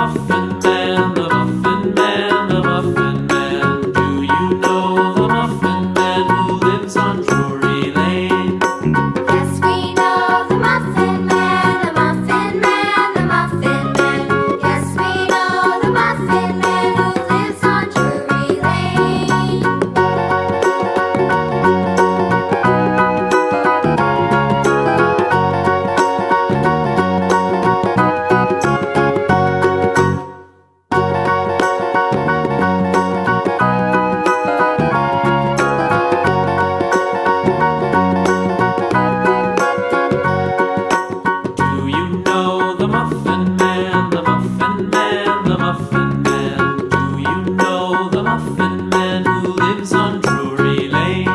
Muffin Man, the Muffin Man, the Muffin Man. Do you know the Muffin Man who lives on Drury Lane? Yes, we know the Muffin Man, the Muffin Man, the Muffin Man. Yes, we know the Muffin Man who lives on Drury Lane. Do you know the Muffin Man, the Muffin Man, the Muffin Man? Do you know the Muffin Man who lives on Drury Lane?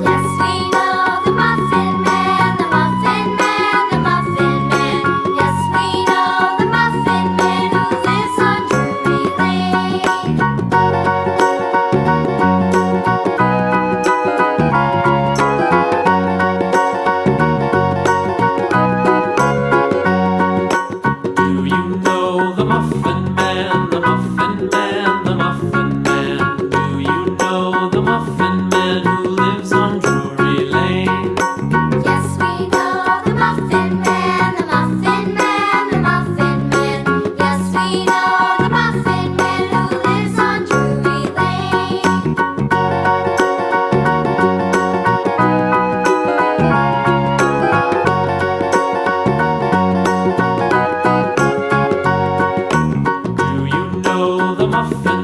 Yes, we know the Muffin Man, the Muffin Man, the Muffin Man. Yes, we know the Muffin Man who lives on Drury Lane. Do you know the Muffin Man, the Muffin Man, the Muffin Man? Do you know the Muffin Man who lives on Drury Lane? Yes, we know the Muffin Man, the Muffin Man, the Muffin Man. Yes, we know the Muffin Man who lives on Drury Lane. Do you know the Muffin